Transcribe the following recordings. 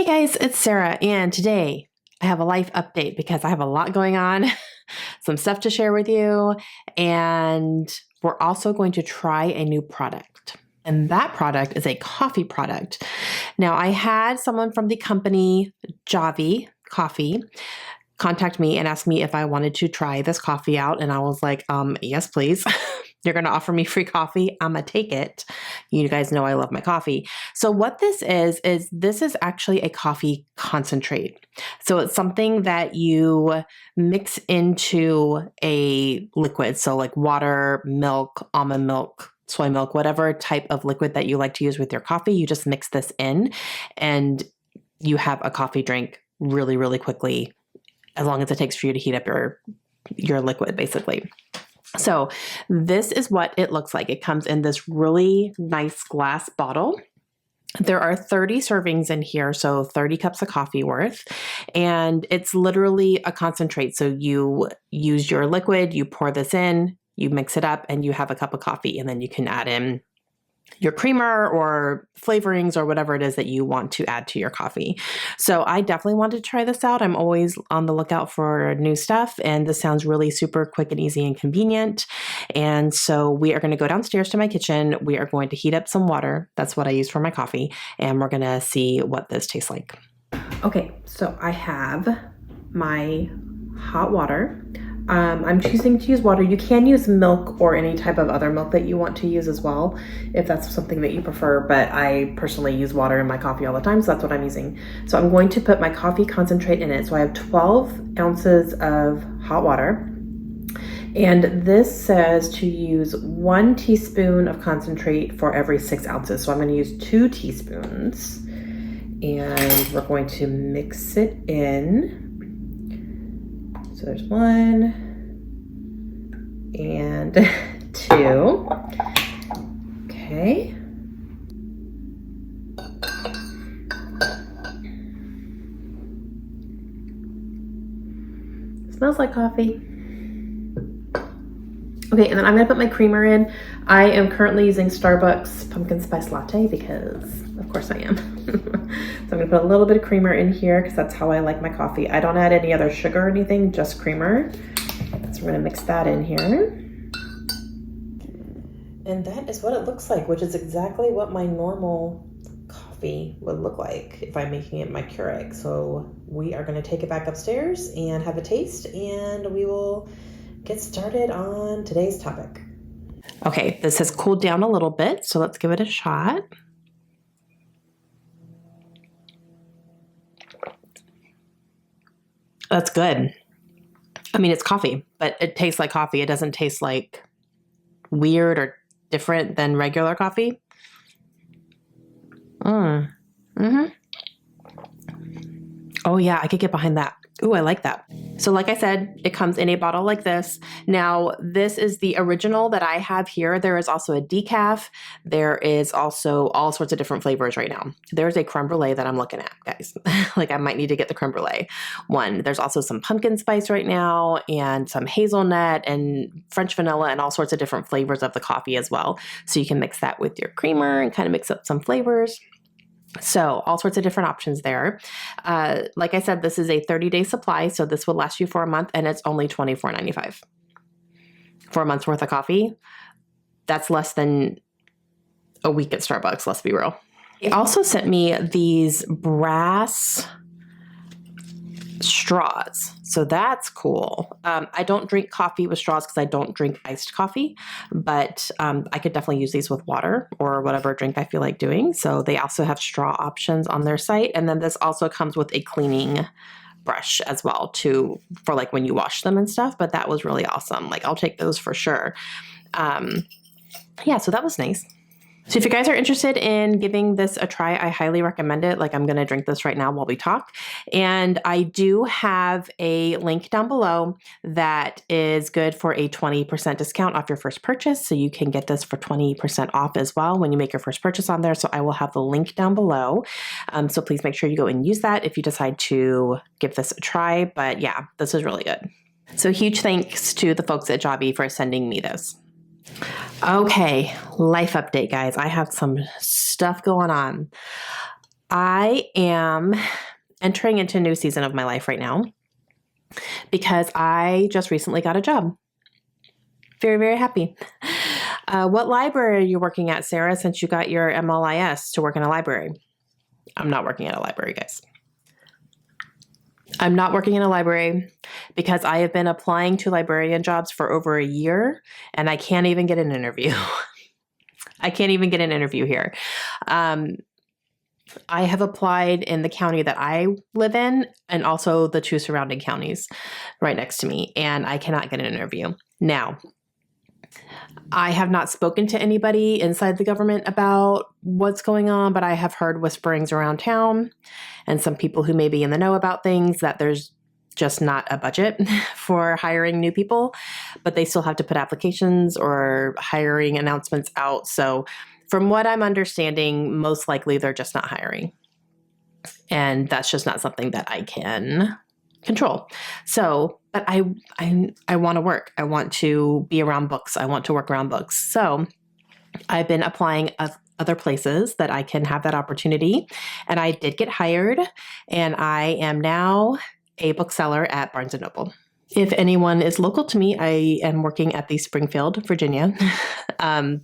Hey guys, it's Sarah, and today I have a life update because I have a lot going on, some stuff to share with you, and we're also going to try a new product. And that product is a coffee product. Now, I had someone from the company Javi Coffee contact me and ask me if I wanted to try this coffee out, and I was like, yes, please. You're going to offer me free coffee. I'm going to take it. You guys know I love my coffee. So what this is this is actually a coffee concentrate. So it's something that you mix into a liquid. So like water, milk, almond milk, soy milk, whatever type of liquid that you like to use with your coffee, you just mix this in and you have a coffee drink really, really quickly, as long as it takes for you to heat up your liquid, basically. So this is what it looks like. It comes in this really nice glass bottle. There are 30 servings in here, so 30 cups of coffee worth, and it's literally a concentrate. So you use your liquid, you pour this in, you mix it up, and you have a cup of coffee, and then you can add in your creamer or flavorings or whatever it is that you want to add to your coffee. So I definitely wanted to try this out. I'm always on the lookout for new stuff, and this sounds really super quick and easy and convenient. And so we are going to go downstairs to my kitchen. We are going to heat up some water. That's what I use for my coffee. And we're going to see what this tastes like. Okay, so I have my hot water. I'm choosing to use water. You can use milk or any type of other milk that you want to use as well, if that's something that you prefer, but I personally use water in my coffee all the time, so that's what I'm using. So I'm going to put my coffee concentrate in it. So I have 12 ounces of hot water, and this says to use 1 teaspoon of concentrate for every 6 ounces. So I'm going to use 2 teaspoons, and we're going to mix it in. So there's 1 and 2. Okay. Smells like coffee. Okay, and then I'm gonna put my creamer in. I am currently using Starbucks pumpkin spice latte because of course I am. So I'm gonna put a little bit of creamer in here because that's how I like my coffee. I don't add any other sugar or anything, just creamer. So we're gonna mix that in here. And that is what it looks like, which is exactly what my normal coffee would look like if I'm making it my Keurig. So we are gonna take it back upstairs and have a taste, and we will get started on today's topic. Okay, this has cooled down a little bit, so let's give it a shot. That's good. I mean, it's coffee, but it tastes like coffee. It doesn't taste like weird or different than regular coffee. Oh yeah, I could get behind that. Ooh, I like that. So like I said, it comes in a bottle like this. Now, this is the original that I have here. There is also a decaf. There is also all sorts of different flavors right now. There's a creme brulee that I'm looking at, guys. Like I might need to get the creme brulee one. There's also some pumpkin spice right now and some hazelnut and French vanilla and all sorts of different flavors of the coffee as well. So you can mix that with your creamer and kind of mix up some flavors. So all sorts of different options there. Like I said, this is a 30-day supply, so this will last you for a month, and it's only $24.95 for a month's worth of coffee. That's less than a week at Starbucks, let's be real. They also sent me these brass straws, so that's cool. I don't drink coffee with straws because I don't drink iced coffee, but I could definitely use these with water or whatever drink I feel like doing. So they also have straw options on their site, and then this also comes with a cleaning brush as well too, for like when you wash them and stuff. But that was really awesome. Like I'll take those for sure. Yeah, so that was nice. So if you guys are interested in giving this a try, I highly recommend it. Like I'm going to drink this right now while we talk. And I do have a link down below that is good for a 20% discount off your first purchase. So you can get this for 20% off as well when you make your first purchase on there. So I will have the link down below. So please make sure you go and use that if you decide to give this a try. But yeah, this is really good. So huge thanks to the folks at Javi for sending me this. Okay, life update, guys. I have some stuff going on. I am entering into a new season of my life right now because I just recently got a job. Very, very happy. What library are you working at, Sarah, since you got your MLIS to work in a library? I'm not working at a library, guys. I'm not working in a library because I have been applying to librarian jobs for over a year and I can't even get an interview. I can't even get an interview here. I have applied in the county that I live in and also the 2 surrounding counties right next to me, and I cannot get an interview. Now, I have not spoken to anybody inside the government about what's going on, but I have heard whisperings around town and some people who may be in the know about things that there's just not a budget for hiring new people, but they still have to put applications or hiring announcements out. So from what I'm understanding, most likely they're just not hiring. And that's just not something that I can control. So, but I want to work. I want to be around books. I want to work around books. So I've been applying other places that I can have that opportunity. And I did get hired, and I am now a bookseller at Barnes & Noble. If anyone is local to me, I am working at the Springfield, Virginia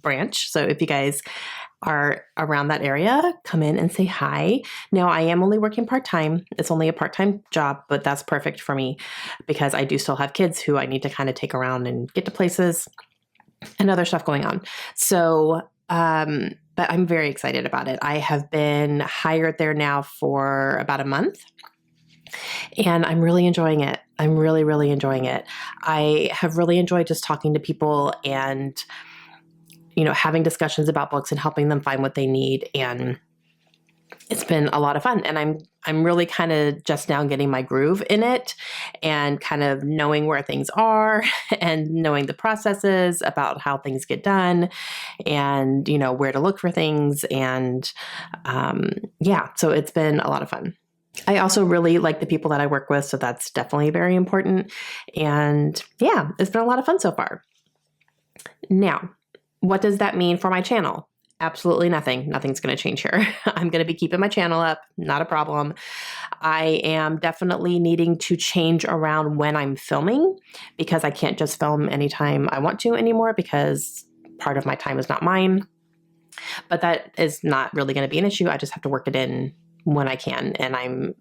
branch. So if you guys are around that area, come in and say hi. Now, I am only working part-time. It's only a part-time job, but that's perfect for me because I do still have kids who I need to kind of take around and get to places and other stuff going on. So, but I'm very excited about it. I have been hired there now for about a month. And I'm really enjoying it. I'm really, really enjoying it. I have really enjoyed just talking to people and, having discussions about books and helping them find what they need. And it's been a lot of fun. And I'm really kind of just now getting my groove in it and kind of knowing where things are and knowing the processes about how things get done and, where to look for things. And so it's been a lot of fun. I also really like the people that I work with, so that's definitely very important. And yeah, it's been a lot of fun so far. Now, what does that mean for my channel? Absolutely nothing. Nothing's going to change here. I'm going to be keeping my channel up. Not a problem. I am definitely needing to change around when I'm filming because I can't just film anytime I want to anymore because part of my time is not mine. But that is not really going to be an issue. I just have to work it in when I can. And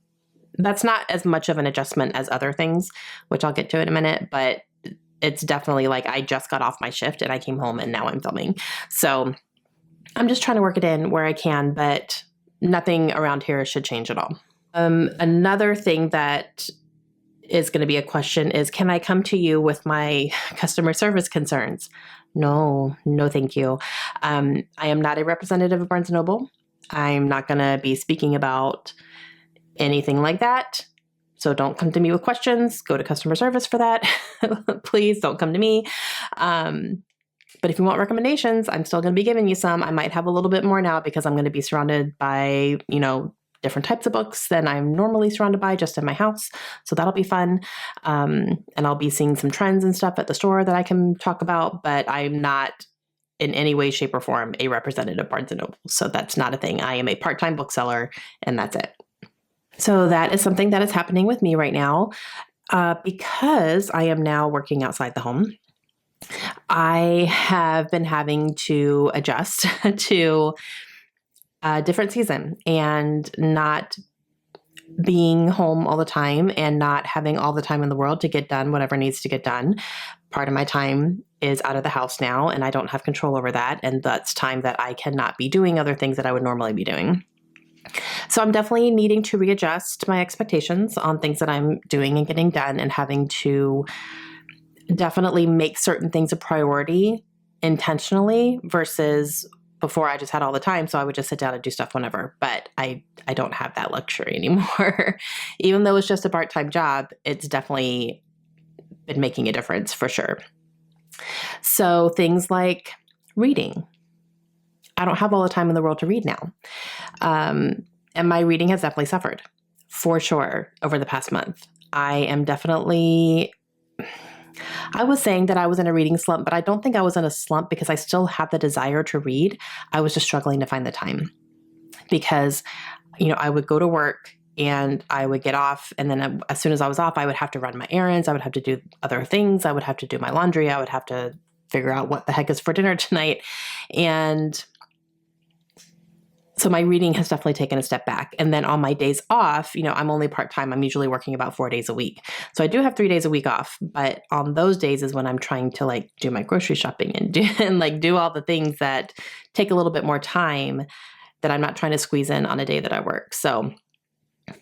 that's not as much of an adjustment as other things, which I'll get to in a minute, but it's definitely like I just got off my shift and I came home and now I'm filming. So I'm just trying to work it in where I can, but nothing around here should change at all. Another thing that is going to be a question is, can I come to you with my customer service concerns? No, thank you. I am not a representative of Barnes & Noble. I'm not going to be speaking about anything like that. So don't come to me with questions. Go to customer service for that. Please don't come to me. But if you want recommendations, I'm still going to be giving you some. I might have a little bit more now because I'm going to be surrounded by, different types of books than I'm normally surrounded by just in my house. So that'll be fun. And I'll be seeing some trends and stuff at the store that I can talk about, but I'm not in any way, shape, or form a representative of Barnes & Noble. So that's not a thing. I am a part-time bookseller, and that's it. So that is something that is happening with me right now because I am now working outside the home. I have been having to adjust to a different season and not being home all the time and not having all the time in the world to get done whatever needs to get done. Part of my time is out of the house now, and I don't have control over that. And that's time that I cannot be doing other things that I would normally be doing. So I'm definitely needing to readjust my expectations on things that I'm doing and getting done and having to definitely make certain things a priority intentionally versus before I just had all the time. So I would just sit down and do stuff whenever, but I don't have that luxury anymore. Even though it's just a part-time job, it's definitely been making a difference for sure. So things like reading. I don't have all the time in the world to read now. And my reading has definitely suffered for sure over the past month. I was saying that I was in a reading slump, but I don't think I was in a slump because I still had the desire to read. I was just struggling to find the time because I would go to work and I would get off. And then as soon as I was off, I would have to run my errands. I would have to do other things. I would have to do my laundry. I would have to figure out what the heck is for dinner tonight. And so my reading has definitely taken a step back. And then on my days off, I'm only part-time. I'm usually working about 4 days a week. So I do have 3 days a week off, but on those days is when I'm trying to do my grocery shopping and do all the things that take a little bit more time that I'm not trying to squeeze in on a day that I work. So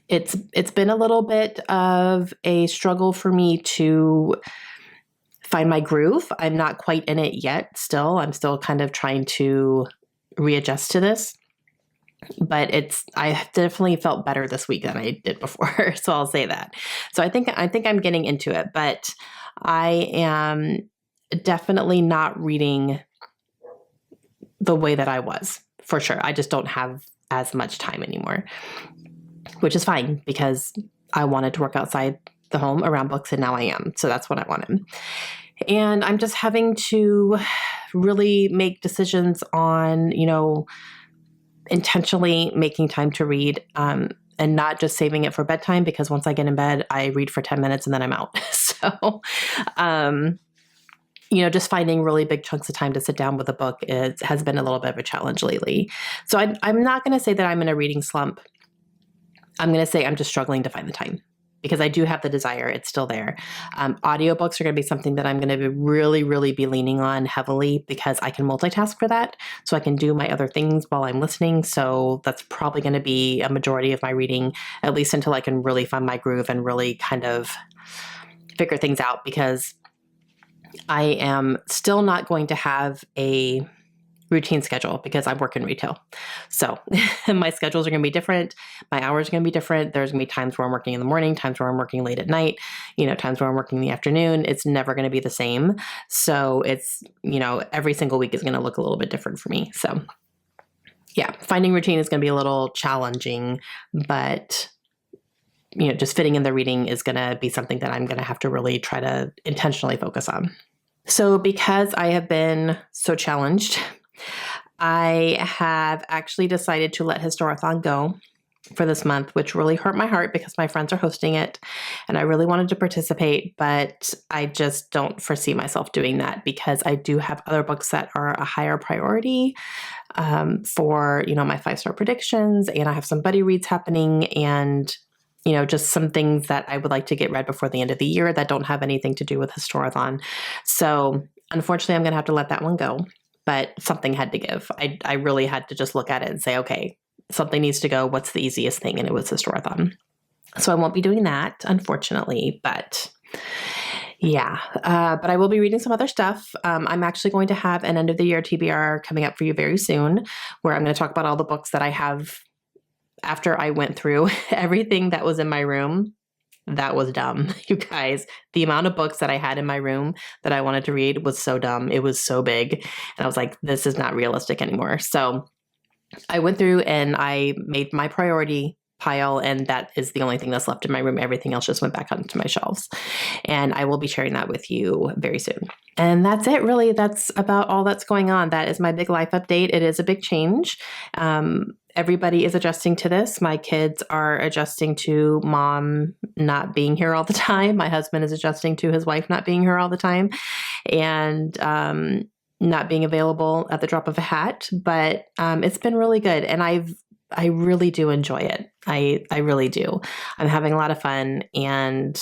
it's been a little bit of a struggle for me to find my groove. I'm not quite in it yet still. I'm still kind of trying to readjust to this. But I definitely felt better this week than I did before. So I'll say that. So I think I'm getting into it, but I am definitely not reading the way that I was, for sure. I just don't have as much time anymore, which is fine because I wanted to work outside the home around books, and now I am. So that's what I wanted. And I'm just having to really make decisions on, intentionally making time to read, and not just saving it for bedtime, because once I get in bed, I read for 10 minutes and then I'm out. So, just finding really big chunks of time to sit down with a book has been a little bit of a challenge lately. So I'm not going to say that I'm in a reading slump. I'm going to say I'm just struggling to find the time, because I do have the desire. It's still there. Audiobooks are going to be something that I'm going to really, really be leaning on heavily, because I can multitask for that. So I can do my other things while I'm listening. So that's probably going to be a majority of my reading, at least until I can really find my groove and really kind of figure things out, because I am still not going to have a routine schedule because I work in retail. So my schedules are going to be different. My hours are going to be different. There's going to be times where I'm working in the morning, times where I'm working late at night, times where I'm working in the afternoon. It's never going to be the same. So it's, every single week is going to look a little bit different for me. So yeah, finding routine is going to be a little challenging, but just fitting in the reading is going to be something that I'm going to have to really try to intentionally focus on. So because I have been so challenged, I have actually decided to let Historathon go for this month, which really hurt my heart because my friends are hosting it and I really wanted to participate, but I just don't foresee myself doing that because I do have other books that are a higher priority for, my 5-star predictions, and I have some buddy reads happening, and just some things that I would like to get read before the end of the year that don't have anything to do with Historathon. So unfortunately, I'm going to have to let that one go, but something had to give. I really had to just look at it and say, okay, something needs to go. What's the easiest thing? And it was Historathon. So I won't be doing that, unfortunately, but yeah. But I will be reading some other stuff. I'm actually going to have an end of the year TBR coming up for you very soon, where I'm going to talk about all the books that I have after I went through everything that was in my room. That was dumb, you guys. The amount of books that I had in my room that I wanted to read was so dumb. It was so big. And I was like, this is not realistic anymore. So I went through and I made my priority pile, and that is the only thing that's left in my room. Everything else just went back onto my shelves. And I will be sharing that with you very soon. And that's it, really. That's about all that's going on. That is my big life update. It is a big change. Everybody is adjusting to this. My kids are adjusting to mom not being here all the time. My husband is adjusting to his wife not being here all the time, and not being available at the drop of a hat. But it's been really good, and I really do enjoy it. I really do. I'm having a lot of fun, and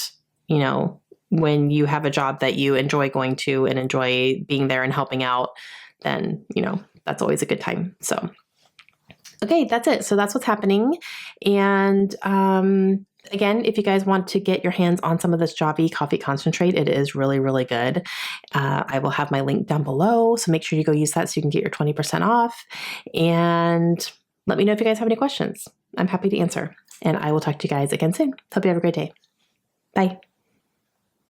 when you have a job that you enjoy going to and enjoy being there and helping out, then that's always a good time. So. Okay, that's it. So that's what's happening. And again, if you guys want to get your hands on some of this Javi coffee concentrate, it is really, really good. I will have my link down below. So make sure you go use that so you can get your 20% off. And let me know if you guys have any questions. I'm happy to answer. And I will talk to you guys again soon. Hope you have a great day. Bye.